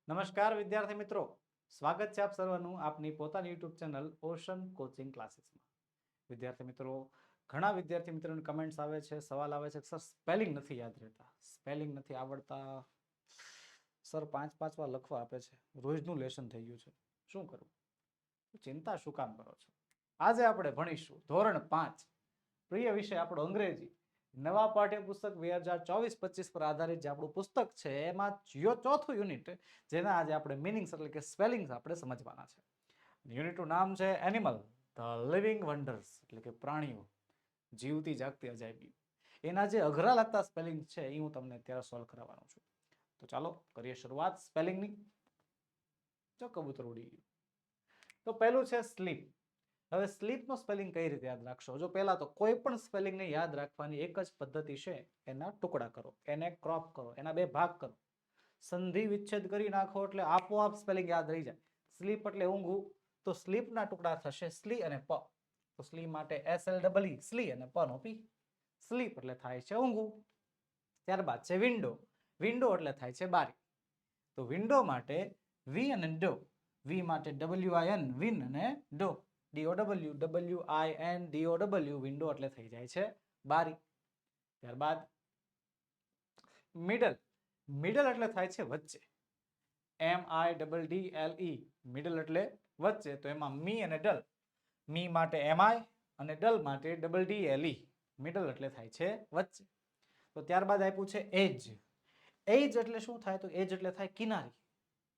નમસ્કાર વિદ્યાર્થી મિત્રો, સ્વાગત છે આપ સર્વનું આપની પોતાની યુટ્યુબ ચેનલ ઓશન કોચિંગ ક્લાસીસમાં. વિદ્યાર્થી મિત્રો, ઘણા વિદ્યાર્થી મિત્રોની કમેન્ટ્સ આવે છે, સવાલ આવે છે, સર સ્પેલિંગ નથી યાદ રહેતા, સ્પેલિંગ નથી આવડતા, સર 5-5 વાર લખવા આપે છે, રોજનું લેસન થઈ ગયું છે, શું કરું? ચિંતા શું કામ કરો છો? આજે આપણે ભણીશું ધોરણ 5 પ્રિય વિષય આપણો અંગ્રેજી, નવા પાઠ્યપુસ્તક 2024-25 પર આધારિત જે આપણું પુસ્તક છે એમાં ચોથું યુનિટ, જેના આજે આપણે મીનિંગ્સ એટલે કે સ્પેલિંગ્સ આપણે સમજવાના છે. યુનિટનું નામ છે એનિમલ ધ લિવિંગ વન્ડર્સ, એટલે કે પ્રાણીઓ, જીવતી જાગતી અજાયબી. એના જે અઘરા લાગતા સ્પેલિંગ છે એ હું તમને અત્યારે સોલ્વ કરાવવાનો છું. તો ચાલો કરીએ શરૂઆત સ્પેલિંગની. જો કબૂતર ઉડી ગયું. તો પહેલું છે સ્લીપ. હવે સ્લીપનો સ્પેલિંગ કઈ રીતે યાદ રાખશો? જો પહેલા તો કોઈ પણ સ્પેલિંગને યાદ રાખવાની એક જ પદ્ધતિ છે, એના ટુકડા કરો, એને ક્રોપ કરો, એના બે ભાગ કરો, સંધિ વિચ્છેદ કરી નાખો એટલે આપોઆપ સ્પેલિંગ યાદ રહી જાય. સ્લીપ એટલે ઊંઘવું, તો સ્લીપના ટુકડા થશે સ્લી અને પ. તો સ્લી માટે SLEE સ્લી અને પ નો પી. સ્લીપ એટલે થાય છે ઊંઘવું. ત્યારબાદ છે વિન્ડો. વિન્ડો એટલે થાય છે બારી. તો વિન્ડો માટે વી અને ડો. વી માટે WIN વિન અને ડો DOWWINDOW વિન્ડો એટલે થઈ જાય છે બારી. ત્યારબાદ મિડલ. મિડલ એટલે થાય છે વચ્ચે. MIDDLE મિડલ એટલે વચ્ચે. તો એમાં મી અને ડલ. મી માટે MI અને ડલ માટે DDLE. મિડલ એટલે થાય છે વચ્ચે. તો ત્યારબાદ આપ્યું છે એજ. એજ એટલે શું થાય? તો એજ એટલે થાય કિનારી.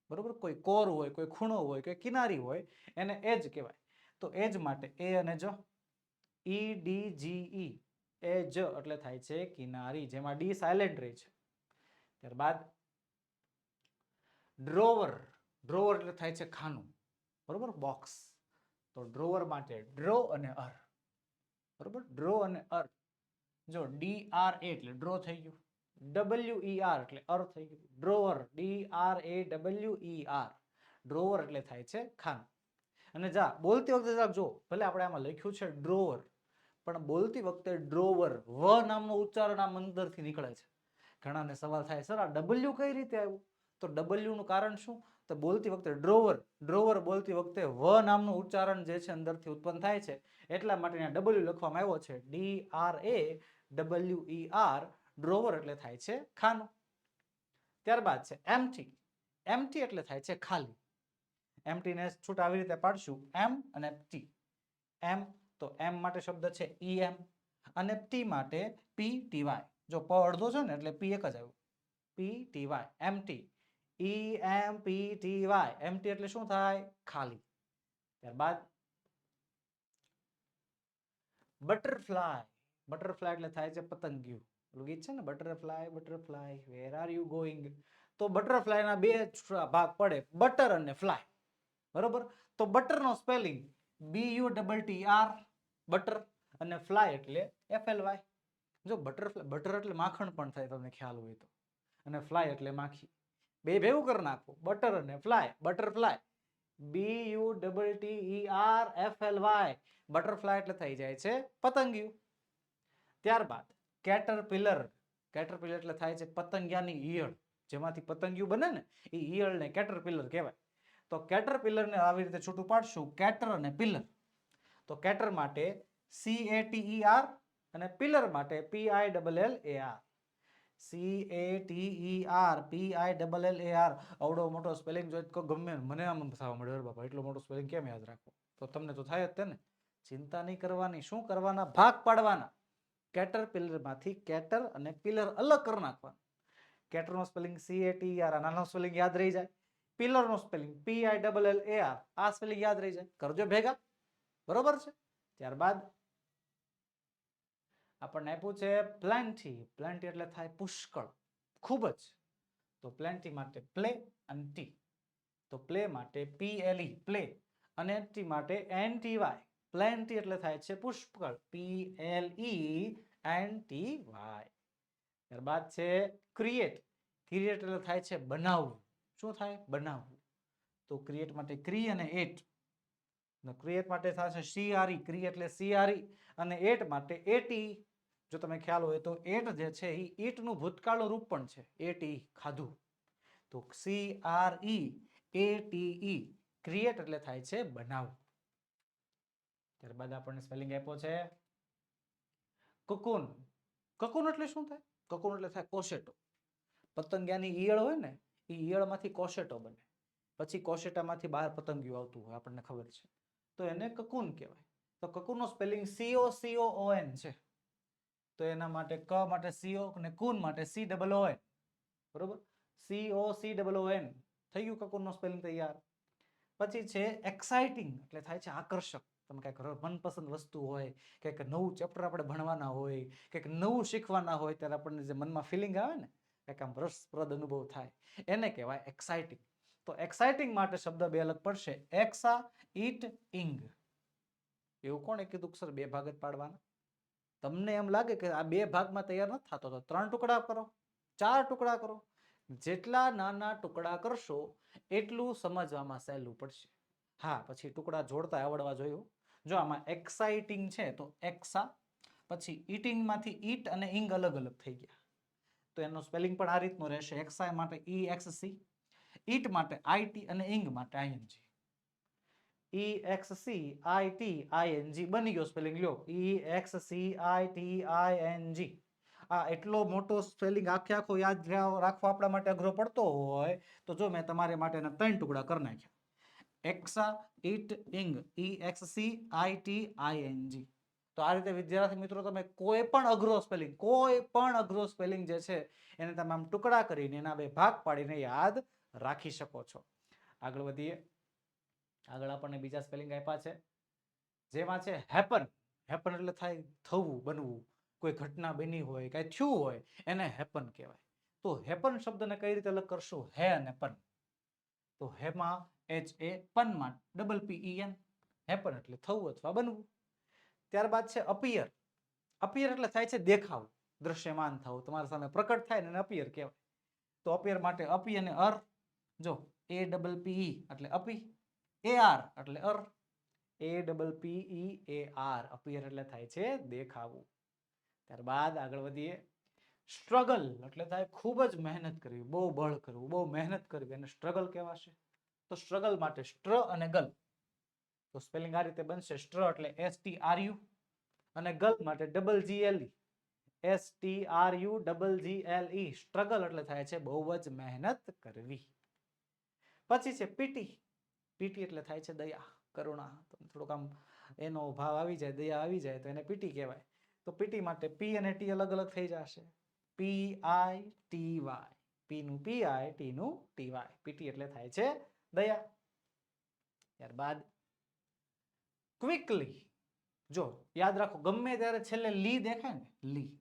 બરોબર, કોઈ કોર હોય, કોઈ ખૂણો હોય, કોઈ કિનારી હોય, એને એજ કહેવાય. તો એજ માટે એ અને જ, EDGE એજ એટલે થાય છે કિનારી, જેમાં ડી સાયલેન્ટ રહે છે. ત્યારબાદ ડ્રોવર. ડ્રોવર એટલે થાય છે ખાનું, બરોબર, બોક્સ. તો ડ્રોવર માટે ડ્રો અને અર, બરોબર, ડ્રો અને અર. જો DRA એટલે ડ્રો થઈ ગયું, WER એટલે અર થઈ ગયું, ડ્રોવર DRAWER. ડ્રોવર એટલે થાય છે ખાનું. અને જા બોલતી વખતે જો ભલે આપણે આમાં લખ્યું છે ડ્રોવર, પણ બોલતી વખતે ડ્રોવર વ નામનું ઉચ્ચારણ આમ અંદરથી નીકળે છે. ઘણાને સવાલ થાય, સર આ ડબલ્યુ કઈ રીતે આવ્યું? તો ડબલ્યુ નું કારણ શું? તો બોલતી વખતે ડ્રોવર, ડ્રોવર બોલતી વખતે વ નામનું ઉચ્ચારણ જે છે અંદરથી ઉત્પન્ન થાય છે, એટલા માટે અહીંયા ડબલ્યુ લખવામાં આવ્યો છે, DRAWER. ડ્રોવર એટલે થાય છે ખાનું. ત્યારબાદ છે એમ્પ્ટી. એમ્પ્ટી એટલે થાય છે ખાલી. એમ્પ્ટી ને છૂટ આવી રીતે પાડશું, એમ અને ટી. એમ તો એમ માટે શબ્દ છે EM અને ટી માટે PTY. જો પ અડધો છે ને એટલે પી એક જ આવ્યું, PTY. Empty, EMPTY. એમ્પ્ટી એટલે શું થાય? ખાલી. ત્યારબાદ બટરફ્લાય. બટરફ્લાય એટલે થાય છે પતંગિયું. ગીત છે ને, butterfly butterfly where are you going. તો બટરફ્લાય ના બે ભાગ પડે, બટર અને ફ્લાય. બરોબર, તો બટર નો સ્પેલિંગ BUTTR બટર, અને ફ્લાય એટલે FLY. જો બટરફ્લાય, બટર એટલે માખણ પણ થાય તમને ખ્યાલ હોય તો, અને ફ્લાય એટલે માખી. બે ભેગું કરી નાખો, બટર અને ફ્લાય, બટરફ્લાય, BUTTERFLY. બટરફ્લાય એટલે થઈ જાય છે પતંગિયું. ત્યારબાદ કેટરપિલર. કેટરપિલર એટલે થાય છે પતંગિયાની ઈયળ, જેમાંથી પતંગિયું બને ને એ ઈયળને કેટરપિલર કહેવાય. તો કેટરપિલરને આવી રીતે છૂટું પાડશું, કેટર અને પિલર. તો કેટર માટે CATER અને પિલર માટે PILLAR. CATER આવડો મોટો સ્પેલિંગ જો ગમે મને આમ થવા મળ્યો, બાપા એટલો મોટો સ્પેલિંગ કેમ યાદ રાખવો? તો તમને તો થાય જ તે ને. ચિંતા નહીં કરવાની. શું કરવાના? ભાગ પાડવાના. કેટરપિલર માંથી કેટર અને પિલર અલગ કરી નાખવાના. કેટર નો સ્પેલિંગ CATER, નાનો સ્પેલિંગ યાદ રહી જાય. પિલર નો સ્પેલિંગ PILLAR, આ સ્પેલિંગ યાદ રહી જાય. કરજો ભેગા, બરોબર છે. ત્યારબાદ આપણને આપ્યું છે પ્લેન્ટી. પ્લેન્ટી એટલે થાય પુષ્કળ, ખૂબ જ. તો પ્લેન્ટી માટે પ્લે અને ટી. તો પ્લે માટે PLE પ્લે, અને ટી માટે NTY. પ્લેન્ટી એટલે થાય છે પુષ્કળ, PLENTY. ત્યારબાદ છે ક્રિએટ. ક્રિએટ એટલે થાય છે બનાવવું. શું થાય? બનાવવું. તો ક્રિએટ માટે ક્રી અને એટ. ક્રિએટ માટે થશે CRE, ક્રી એટલે CRE, અને એટ માટે AT. જો તમે ખ્યાલ હોય તો એટ જે છે એ ઈટ નું ભૂતકાળનું રૂપ પણ છે, AT ખાધું. તો CREATE ક્રિએટ એટલે થાય છે બનાવવું. ત્યારબાદ આપણને સ્પેલિંગ આપ્યો છે કુકુન. કુકુન એટલે શું થાય? કુકુન એટલે થાય કોશેટો. પતંગિયાની ઈયળ હોય ને, એ ઈયળમાંથી કોશેટો બને, પછી કોશેટામાંથી બહાર પતંગિયું આવતું હોય, આપણને ખબર છે, તો એને કકુન કહેવાય. તો કકુનનો સ્પેલિંગ COCOON છે. તો એના માટે ક માટે CO અને કુન માટે COON. બરોબર? COCOON થઈ ગયું કકુનનો સ્પેલિંગ તૈયાર. પછી છે એક્સાઇટિંગ એટલે થાય છે આકર્ષક. તમે કંઈક મનપસંદ વસ્તુ હોય, કંઈક નવું ચેપ્ટર આપણે ભણવાના હોય, કંઈક નવું શીખવાના હોય, ત્યારે આપણને જે મનમાં ફિલિંગ આવે ને, કંઈક આમ રસપ્રદ અનુભવ થાય, એને કહેવાય એક્સાઇટિંગ. તો એક્સાઇટિંગ માટે શબ્દ બે અલગ પડશે, એક્સા ઈટ ઇંગ. એવું કોણે કીધું સર બે ભાગ જ પાડવાના? તમને એમ લાગે કે આ બે ભાગમાં તૈયાર નથી થતો તો 3 ટુકડા કરો, 4 ટુકડા કરો. જેટલા નાના ટુકડા કરશો એટલું સમજવામાં સહેલું પડશે. હા, પછી ટુકડા જોડતા આવડવા જોયું. જો આમાં એક્સાઇટિંગ છે તો એક્સા, પછી ઈટિંગ માંથી ઈટ અને ઇંગ અલગ અલગ થઈ ગયા, તો એનો સ્પેલિંગ પણ આ રીતનો રહેશે. એક્સા માટે EXC, ઈટ માટે IT અને ઇંગ માટે ING. EXCITING બની ગયો સ્પેલિંગ. લ્યો, EXCITING. આ એટલો મોટો સ્પેલિંગ આખો યાદ રાખવો આપણા માટે અઘરો પડતો હોય તો જો મેં તમારા માટે 3 ટુકડા કરી નાખ્યા. એક્સા ઈટ ઇંગ, EXCITING. તો આ રીતે વિદ્યાર્થી મિત્રો તમે કોઈ પણ અઘરો સ્પેલિંગ જે છે એને તમે આમ ટુકડા કરીને એના બે ભાગ પાડીને યાદ રાખી શકો છો. આગળ વધીએ. આગળ આપણને બીજા સ્પેલિંગ આપ્યા છે, જેમાં છે હેપન. હેપન એટલે થાય થવું, બનવું. કોઈ ઘટના બની હોય, કઈ થયું હોય, એને હેપન કહેવાય. તો હેપન શબ્દને કઈ રીતે અલગ કરશું? હે અને પન. તો હેમાં HA, પનમાં PPEN. હેપન એટલે થવું અથવા બનવું. ત્યારબાદ છે અપિયર. અપિયર એટલે થાય છે દેખાવું, દ્રશ્યમાન થવું, તમારા સામે પ્રકટ થાય ને અપિયર કહેવાય. તો અપિયર માટે અપી અને અર. જો APPE એટલે અપી, AR એટલે અર, APPEAR અપિયર એટલે થાય છે દેખાવું. ત્યારબાદ આગળ વધીએ. સ્ટ્રગલ એટલે થાય ખૂબ જ મહેનત કરવી, બહુ બળ કરવું, બહુ મહેનત કરવી, એને સ્ટ્રગલ કહેવાશે. તો સ્ટ્રગલ માટે સ્ટ્ર અને ગલ. તો સ્પેલિંગ આ રીતે બનશે, સ્ટ્ર એટલે STRU અને ગલ માટે GGLE, STRUGGLE. સ્ટ્રગલ એટલે થાય છે બહુ જ મહેનત કરવી. પછી છે પીટી. પીટી એટલે થાય છે દયા, કરુણા. થોડુંક આમ એનો ભાવ આવી જાય, દયા આવી જાય તો એને પીટી કહેવાય. તો પીટી માટે P અને T અલગ અલગ થઈ જશે, PITY. P નું PI, T નું TY. પીટી એટલે થાય છે દયા. ત્યારબાદ ક્વિકલી. જો યાદ રાખો, ગમે ત્યારે છેલ્લે લી દેખાય ને, લી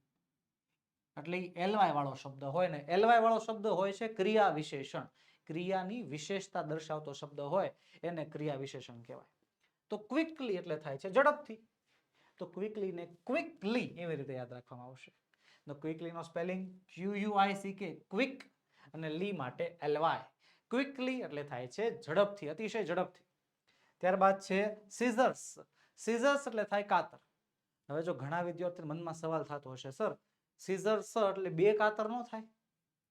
એટલે LY વાળો શબ્દ હોય ને. LY વાળો શબ્દ હોય છે ક્રિયા વિશેષણ. ક્રિયાની વિશેષતા દર્શાવતો શબ્દ હોય એને ક્રિયા વિશેષણ કહેવાય. તો ક્વિકલી એટલે થાય છે ઝડપથી. તો ક્વિકલી ને ક્વિકલી એવી રીતે યાદ રાખવામાં આવશે. તો ક્વિકલી નો સ્પેલિંગ QUICK, ક્વિક, અને લી માટે LY. ક્વિકલી એટલે થાય છે ઝડપથી, અતિશય ઝડપથી. ત્યારબાદ છે સીઝર્સ. સીઝર્સ એટલે થાય કાતર. હવે જો ઘણા વિદ્યાર્થીઓ મનમાં સવાલ થતો હશે, સર સીઝર્સ એટલે બે કાતર નો થાય?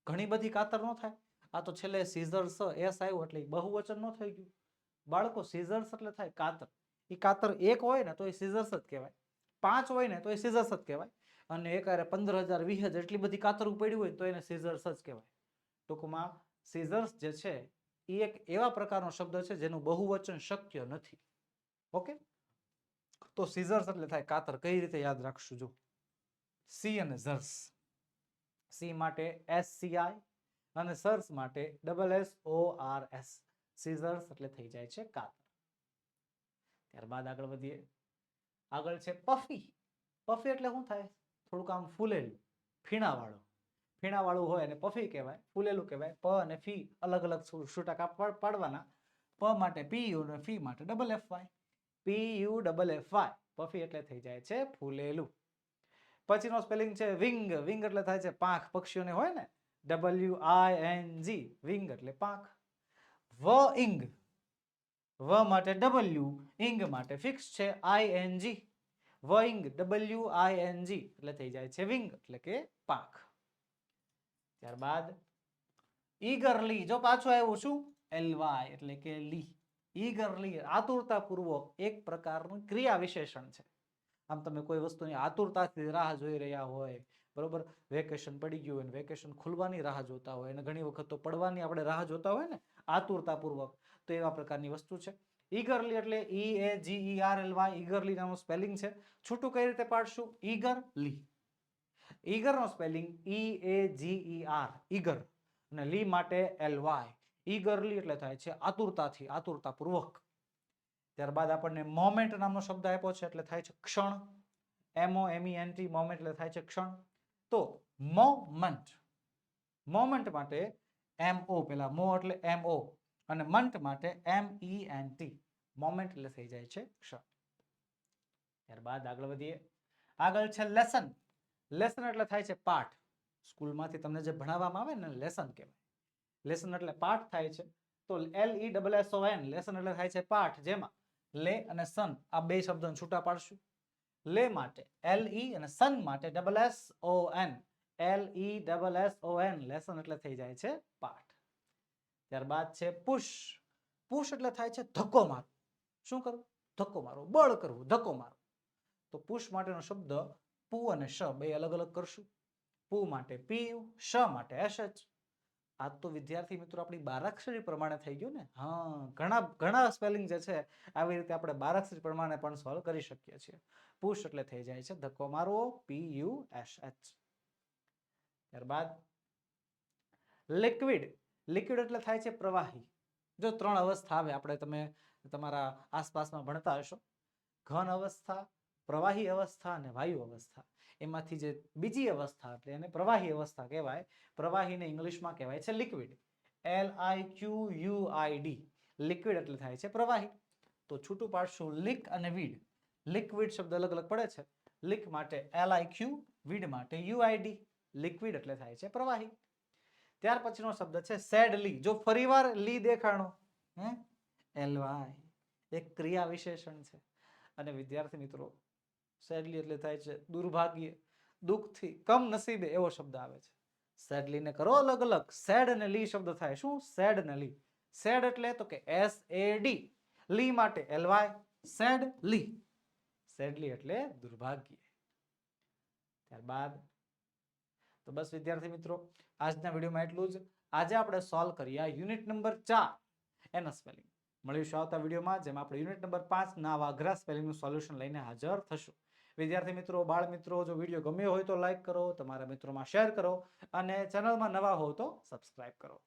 ઘણી બધી કાતર નો થાય? આ તો છેલ્લે સીઝર્સ S આવ્યું એટલે બહુવચન નો થઈ ગયું. બાળકો, સીઝર્સ એટલે થાય કાતર. એ કાતર એક હોય ને તો એ સીઝર્સ જ કહેવાય, 5 હોય ને તો એ સીઝર્સ જ કહેવાય, અને એકારે 15,000 20,000 એટલી બધી કાતરું પડ્યું હોય તો એને સીઝર્સ જ કહેવાય. ટૂંકમાં સીઝર્સ જે છે એ એક એવા પ્રકારનો શબ્દ છે જેનું બહુવચન શક્ય નથી. ઓકે, તો સીઝર્સ એટલે થાય કાતર. કઈ રીતે યાદ રાખશું? જો સી અને ઝર્સ. સી માટે SCI અને સર્સ માટે SSORS. સીઝર્સ એટલે થઈ જાય છે કાતર. ત્યારબાદ આગળ વધીએ. આગળ છે પફી. પફી એટલે શું થાય? થોડુંક આમ ફૂલેલું, ફીણાવાળું. ફીણાવાળું હોય અને પફી કહેવાય, ફૂલેલું કહેવાય. પ અને ફી અલગ અલગ છૂટા કાપ પાડવાના. પ માટે PU અને ફી માટે FFY. PUFFY. પફી એટલે થઈ જાય છે ફૂલેલું. પછીનો સ્પેલિંગ છે વિંગ. વિંગ એટલે થાય છે પાંખ, પક્ષીઓને હોય ને, WING. વિંગ એટલે પાંખ. ઇંગ. વ માટે W, ઇંગ માટે ફિક્સ છે ING. વિંગ, WING એટલે થઈ જાય છે વિંગ એટલે કે પાંખ. ત્યારબાદ ઈગરલી જો પાછું આવ્યું શું એલવાય એટલે કે લી. ઈગરલી આતુરતાપૂર્વક એક પ્રકારનું ક્રિયા વિશેષણ છે. આમ તમે કોઈ વસ્તુની આતુરતાથી રાહ જોઈ રહ્યા હોય, બરોબર, વેકેશન પડી ગયું હોય, વેકેશન ખુલવાની રાહ જોતા હોય, અને ઘણી વખત તો પડવાની આપણે રાહ જોતા હોય ને આતુરતાપૂર્વક, તો એવા પ્રકારની વસ્તુ છે. ઈગરલી એટલે EAGERLY, ઈગરલી નામનું સ્પેલિંગ છે. છૂટું કઈ રીતે પાડશું? ઈગરલી. ઈગર નો સ્પેલિંગ EAGER, ઈગર, અને લી માટે LY. ઈગરલી એટલે થાય છે આતુરતાથી, આતુરતાપૂર્વક. ત્યારબાદ આપણને મોમેન્ટ નામનો શબ્દ આપ્યો છે એટલે થાય છે ક્ષણ. MOMENT, મોમેન્ટ એટલે થાય છે ક્ષણ. તો મોમેન્ટ, મોમેન્ટ માટે MO, પેલા મો એટલે MO, અને મંટ માટે MENT, મોમેન્ટ એટલે થઈ જાય છે ક્ષણ. ત્યારબાદ આગળ વધીએ. આગળ છે લેસન. લેસન એટલે થાય છે પાઠ. સ્કૂલમાંથી તમને જે ભણાવવામાં આવે ને લેસન કહેવાય. લેસન એટલે પાઠ થાય છે. તો LESSON, લેસન એટલે થાય છે પાઠ, જેમાં લે અને સન આ બે શબ્દોને છૂટા પાડશું. લે માટે LE અને સન માટે SSON, LESSON, લેસન એટલે થઈ જાય છે પાઠ. ત્યારબાદ છે પુશ. પુશ એટલે થાય છે ધક્કો મારવો. શું કરવું? ધક્કો મારવો, બળ કરવું, ધક્કો મારવો. તો પુશ માટેનો શબ્દ પુ અને શ બે અલગ અલગ કરશું. પુ માટે PU, શ માટે SH. આ તો વિદ્યાર્થી મિત્રો આપણી બારાક્ષરી પ્રમાણે થઈ ગયું ને. હા, ઘણા સ્પેલિંગ જે છે આવી રીતે આપણે બારાક્ષરી પ્રમાણે પણ સોલ્વ કરી શકીએ છીએ. પુશ એટલે થઈ જાય છે ધક્કો મારવો, PUSH. ત્યારબાદ લિક્વિડ. લિક્વિડ એટલે થાય છે પ્રવાહી. જો ત્રણ અવસ્થા આવે, આપણે તમે તમારા આસપાસમાં ભણતા હશો, ઘન અવસ્થા, પ્રવાહી અવસ્થા અને વાયુ અવસ્થા. એમાંથી જે બીજી અવસ્થા એટલે એને પ્રવાહી અવસ્થા કહેવાય. પ્રવાહીને ઇંગ્લિશમાં કહેવાય છે લિક્વિડ. LIQUID, લિક્વિડ એટલે થાય છે પ્રવાહી. તો છૂટું પાડશું લીક અને વીડ. લિક્વિડ શબ્દ અલગ અલગ પડે છે. લીક માટે LIQ, વીડ માટે UID. લિક્વિડ એટલે થાય છે પ્રવાહી. ત્યાર પછીનો શબ્દ છે સેડલી. જો ફરીવાર લી દેખાણો, LY, એક ક્રિયા વિશેષણ છે. અને વિદ્યાર્થી મિત્રો સેડલી એટલે થાય છે દુર્ભાગ્ય, દુઃખથી, કમનસીબે એવો શબ્દ આવે છે. સેડલી ને કરો અલગ અલગ. સેડ અને લી શબ્દ થાય. શું? સેડ અને લી. સેડ એટલે તો કે SAD, લી માટે LY, સેડ લી. સેડલી એટલે દુર્ભાગ્ય. ત્યારબાદ તો બસ વિદ્યાર્થી મિત્રો, આજના વિડીયોમાં એટલું જ. આજે આપણે સોલ્વ કર્યા યુનિટ નંબર 4 એના સ્પેલિંગ. મળીશું આવતા વિડીયોમાં, જેમાં આપણે યુનિટ નંબર 5 ના અઘરા સ્પેલિંગનું સોલ્યુશન લઈને હાજર થશું. વિદ્યાર્થી મિત્રો, બાળ મિત્રો, જો વિડીયો ગમ્યો હોય તો લાઈક કરો, તમારા મિત્રોમાં શેર કરો, અને ચેનલમાં નવા હો તો સબસ્ક્રાઇબ કરો.